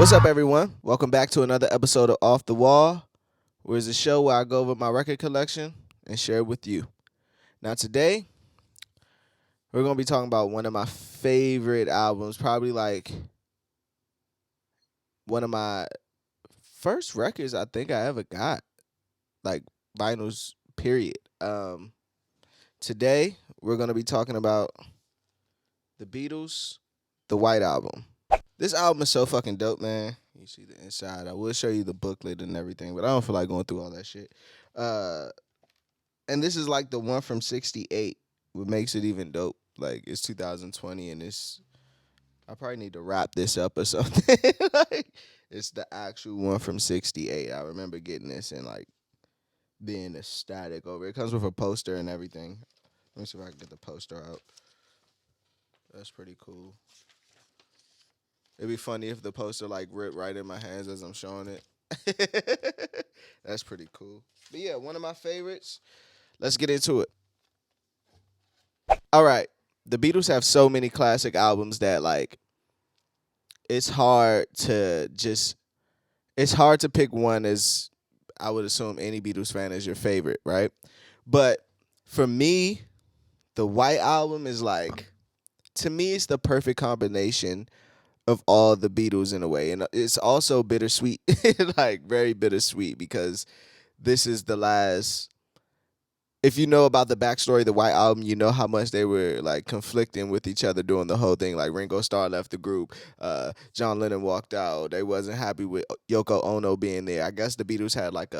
What's up, everyone? Welcome back to another episode of Off the Wall, where it's a show where I go over my record collection and share it with you. Now, today, we're going to be talking about one of my favorite albums, probably like one of my first records I think I ever got, like vinyls, period. Today, we're going to be talking about the Beatles, the White Album. This album is so fucking dope, man. You see the inside. I will show you the booklet and everything, but I don't feel like going through all that shit. And this is like the one from '68, what makes it even dope. Like it's 2020, and I probably need to wrap this up or something. Like it's the actual one from '68. I remember getting this and like being ecstatic over it. It comes with a poster and everything. Let me see if I can get the poster out. That's pretty cool. It'd be funny if the poster like ripped right in my hands as I'm showing it. That's pretty cool. But yeah, one of my favorites. Let's get into it. All right. The Beatles have so many classic albums that like it's hard to pick one as I would assume any Beatles fan is your favorite, right? But for me, the White Album is like, to me, it's the perfect combination of all the Beatles in a way. And it's also bittersweet, like very bittersweet, because this is the last. If you know about the backstory of the White Album, you know how much they were like conflicting with each other during the whole thing. Like Ringo Starr left the group, John Lennon walked out. They wasn't happy with Yoko Ono being there. I guess the Beatles had like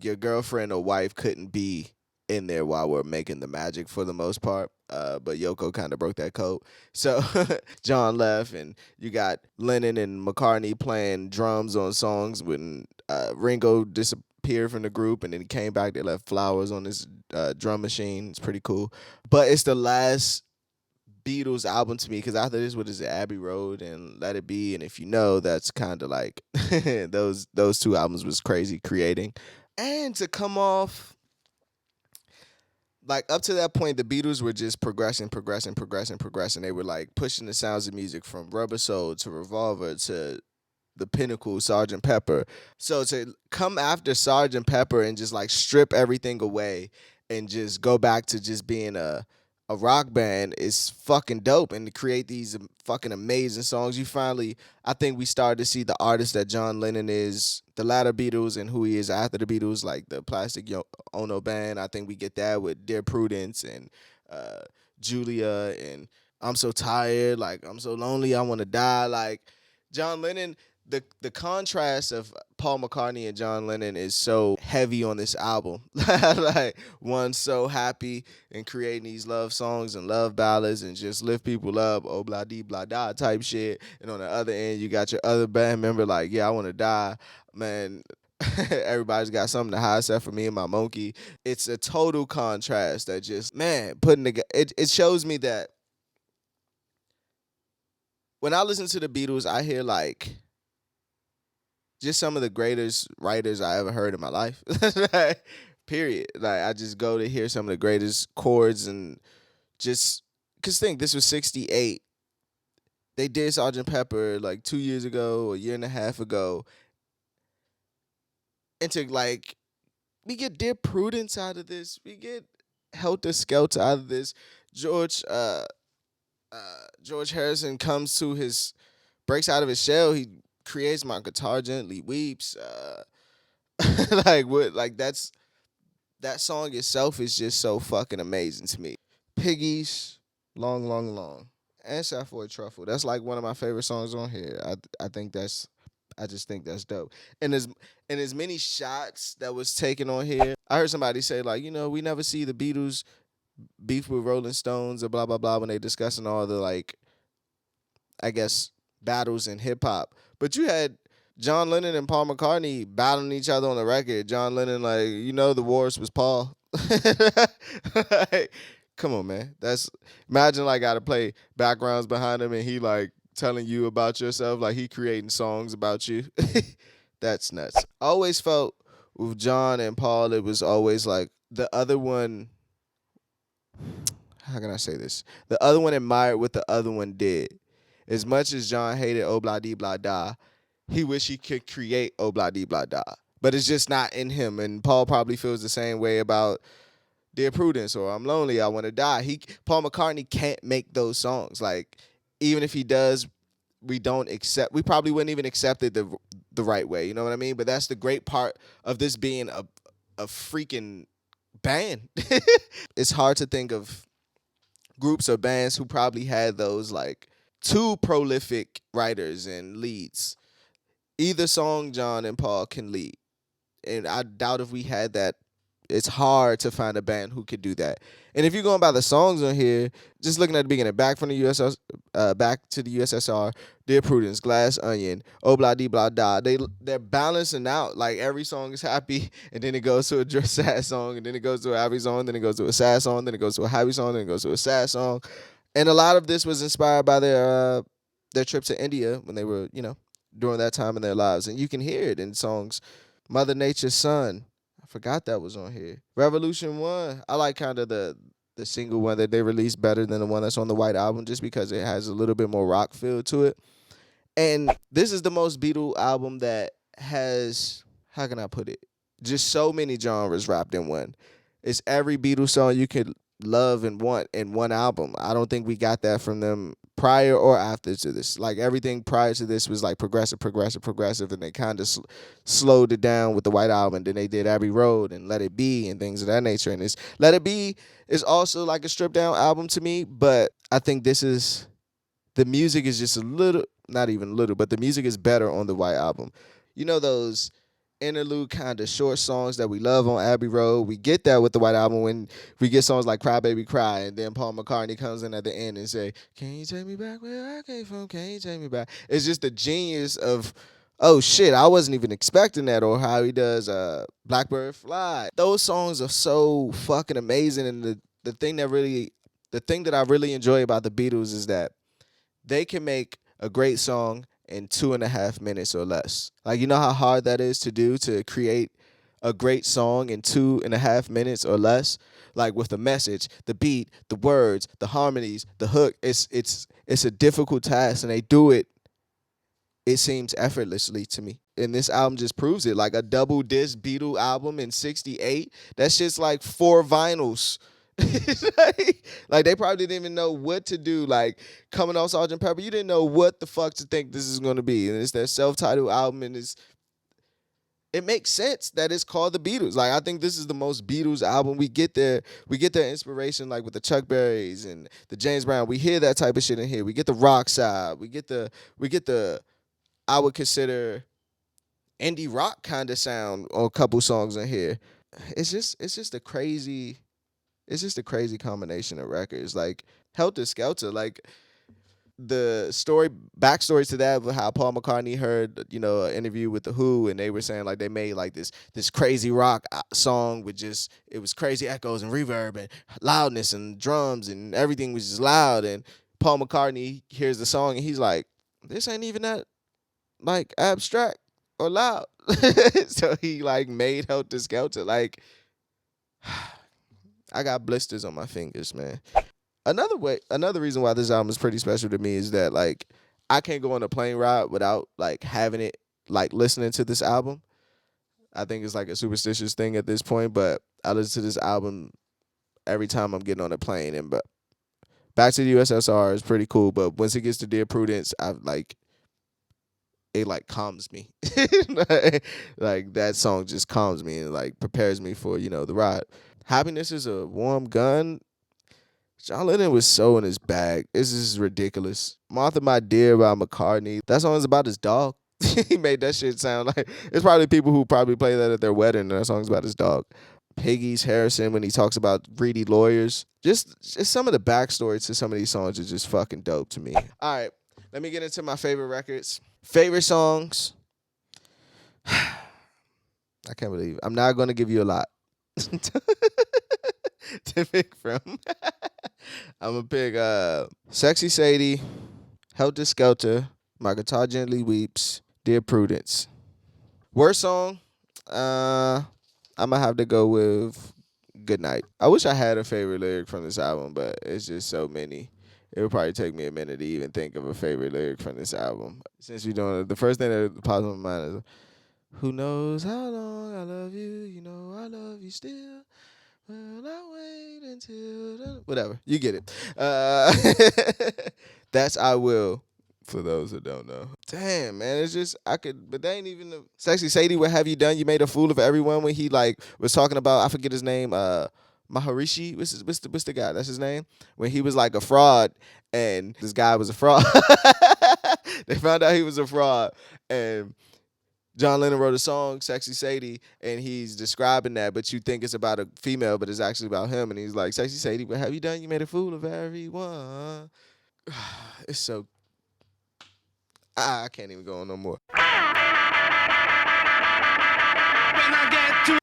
your girlfriend or wife couldn't be in there while we're making the magic for the most part. But Yoko kind of broke that code. So John left, and you got Lennon and McCartney playing drums on songs when Ringo disappeared from the group, and then he came back. They left flowers on this drum machine. It's pretty cool. But it's the last Beatles album to me, because after this, what is it, Abbey Road and Let It Be, and if you know, that's kind of like those two albums was crazy creating. And to come off, like up to that point, the Beatles were just progressing. They were like pushing the sounds of music from Rubber Soul to Revolver to the pinnacle, Sergeant Pepper. So to come after Sergeant Pepper and just like strip everything away and just go back to just being a rock band is fucking dope, and to create these fucking amazing songs. I think we started to see the artist that John Lennon is, the latter Beatles, and who he is after the Beatles, like the Plastic Ono Band. I think we get that with Dear Prudence and Julia and I'm So Tired, like I'm So Lonely, I Want to Die. Like John Lennon, the contrast of Paul McCartney and John Lennon is so heavy on this album. Like one's so happy and creating these love songs and love ballads and just lift people up, oh blah dee blah da type shit. And on the other end, you got your other band member like, yeah, I want to die, man. Everybody's got something to hide except for me and my monkey. It's a total contrast that just, man, it shows me that when I listen to the Beatles, I hear like just some of the greatest writers I ever heard in my life. Period. Like I just go to hear some of the greatest chords, and just cause think this was '68. They did Sergeant Pepper like 2 years ago, a year and a half ago. And to like we get Dear Prudence out of this. We get Helter Skelter out of this. George Harrison breaks out of his shell. He creates My Guitar Gently Weeps. That song itself is just so fucking amazing to me. Piggies, Long, Long, Long, and Savoy Truffle. That's like one of my favorite songs on here. I just think that's dope. And as many shots that was taken on here. I heard somebody say like, we never see the Beatles beef with Rolling Stones or blah blah blah when they discussing all the like, I guess, battles in hip hop. But you had John Lennon and Paul McCartney battling each other on the record. John Lennon like, the worst was Paul. Like, come on, man. Imagine like gotta play backgrounds behind him and he like telling you about yourself, like he creating songs about you. That's nuts. I always felt with John and Paul, it was always like the other one. How can I say this? The other one admired what the other one did. As much as John hated Oh Blah Dee Blah Da, he wish he could create Oh Blah Dee Blah Da. But it's just not in him. And Paul probably feels the same way about Dear Prudence or I'm Lonely, I Want to Die. Paul McCartney can't make those songs. Like, even if he does, we probably wouldn't even accept it the right way. You know what I mean? But that's the great part of this being a freaking band. It's hard to think of groups or bands who probably had those like two prolific writers and leads. Either song John and Paul can lead. And I doubt if we had that. It's hard to find a band who could do that. And if you're going by the songs on here, just looking at the beginning, back to the USSR, Dear Prudence, Glass Onion, Oh Blah Dee Blah Da. They're balancing out. Like every song is happy, and then it goes to a sad song, and then it goes to a happy song, then it goes to a sad song, then it goes to a happy song, then it goes to a sad song. And a lot of this was inspired by their trip to India when they were, during that time in their lives, and you can hear it in songs. Mother Nature's Son. I forgot that was on here. Revolution 1. I like kind of the single one that they released better than the one that's on the White Album just because it has a little bit more rock feel to it. And this is the most Beatles album that has, how can I put it? Just so many genres wrapped in one. It's every Beatles song you could love and want in one album. I don't think we got that from them prior or after to this. Like everything prior to this was like progressive, and they kind of slowed it down with the White Album. Then they did Abbey Road and Let It Be and things of that nature. And Let It Be is also like a stripped down album to me, but I think the music is just a little, not even little, but the music is better on the White Album. You know those interlude kind of short songs that we love on Abbey Road. We get that with the White Album when we get songs like Cry Baby Cry, and then Paul McCartney comes in at the end and say, "Can you take me back where I came from? Can you take me back?" It's just the genius of, oh shit, I wasn't even expecting that, or how he does Blackbird Fly. Those songs are so fucking amazing, and the thing that I really enjoy about the Beatles is that they can make a great song in 2.5 minutes or less. Like, you know how hard that is to do, to create a great song in 2.5 minutes or less? Like with the message, the beat, the words, the harmonies, the hook. It's a difficult task, and they do it, it seems, effortlessly to me. And this album just proves it. Like a double disc Beatle album in '68. That shit's like 4 vinyls. like they probably didn't even know what to do. Like coming off Sgt. Pepper, you didn't know what the fuck to think this is gonna be. And it's their self-titled album, and it makes sense that it's called the Beatles. Like I think this is the most Beatles album. We get their inspiration like with the Chuck Berrys and the James Brown. We hear that type of shit in here. We get the rock side. We get the I would consider indie rock kind of sound on a couple songs in here. It's just a crazy combination of records. Like Helter Skelter, like the backstory to that of how Paul McCartney heard, an interview with The Who, and they were saying like they made like this crazy rock song with just, it was crazy echoes and reverb and loudness and drums and everything was just loud. And Paul McCartney hears the song and he's like, this ain't even that like abstract or loud. So he like made Helter Skelter. Like I got blisters on my fingers, man. Another reason why this album is pretty special to me is that like I can't go on a plane ride without like having it, like listening to this album. I think it's like a superstitious thing at this point, but I listen to this album every time I'm getting on a plane. And but Back to the USSR is pretty cool, but once it gets to Dear Prudence, it like calms me. Like that song just calms me and like prepares me for, the ride. Happiness is a Warm Gun. John Lennon was so in his bag. This is ridiculous. Martha My Dear by McCartney. That song is about his dog. He made that shit sound like, it's probably people who probably play that at their wedding, and that song's about his dog. Piggy's Harrison, when he talks about greedy lawyers. Just some of the backstory to some of these songs is just fucking dope to me. All right, let me get into my favorite records. Favorite songs. I can't believe I'm not going to give you a lot to pick from. I'm going to pick Sexy Sadie, Helter Skelter, My Guitar Gently Weeps, Dear Prudence. Worst song, I'm going to have to go with Good Night. I wish I had a favorite lyric from this album, but it's just so many. it would probably take me a minute to even think of a favorite lyric from this album. Since you're doing it, the first thing that pops in my mind is, "Who knows how long I love you? You know I love you still. Well, I wait until whatever. You get it. That's I Will. For those that don't know. Damn, man, it's just I could, but they ain't even the Sexy Sadie. What have you done? You made a fool of everyone when he like was talking about I forget his name. Maharishi. What's the guy? That's his name. When he was like a fraud, and this guy was a fraud. They found out he was a fraud, and John Lennon wrote a song, Sexy Sadie, and he's describing that, but you think it's about a female, but it's actually about him. And he's like, Sexy Sadie, what have you done? You made a fool of everyone. It's so. I can't even go on no more.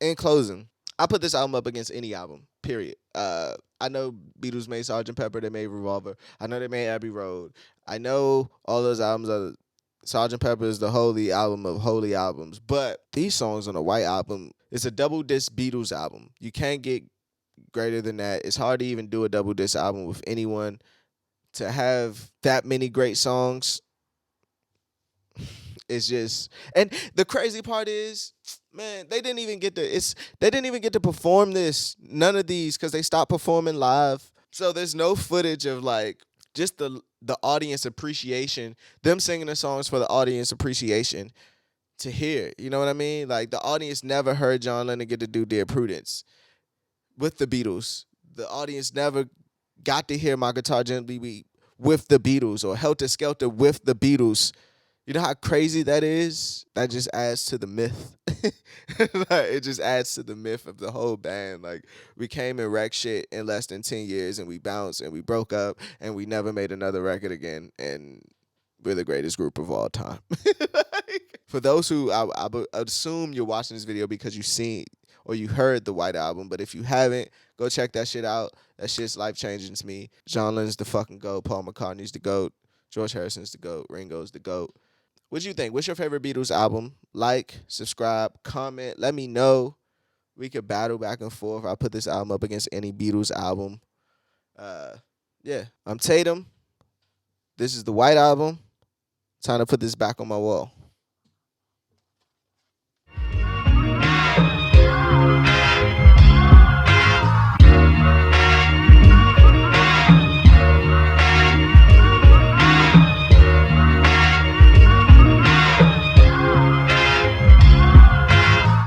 In closing, I put this album up against any album, period. I know Beatles made Sgt. Pepper, they made Revolver. I know they made Abbey Road. I know all those albums are. Sgt. Pepper is the holy album of holy albums. But these songs on the White Album, it's a double disc Beatles album. You can't get greater than that. It's hard to even do a double disc album with anyone. To have that many great songs, it's just, and the crazy part is, man, they didn't even get to perform this, none of these, because they stopped performing live. So there's no footage of like just the audience appreciation, them singing the songs for the audience appreciation to hear. You know what I mean? Like the audience never heard John Lennon get to do Dear Prudence with the Beatles. The audience never got to hear My Guitar Gently Weep with the Beatles or Helter Skelter with the Beatles. You know how crazy that is? That just adds to the myth. Like, it just adds to the myth of the whole band. Like, we came and wrecked shit in less than 10 years, and we bounced, and we broke up, and we never made another record again, and we're the greatest group of all time. Like, for those who, I assume you're watching this video because you've seen or you heard the White Album, but if you haven't, go check that shit out. That shit's life-changing to me. John Lennon's the fucking GOAT. Paul McCartney's the GOAT. George Harrison's the GOAT. Ringo's the GOAT. What you think? What's your favorite Beatles album? Like, subscribe, comment. Let me know. We could battle back and forth. I'll put this album up against any Beatles album. Yeah. I'm Tatum. This is the White Album. Time to put this back on my wall.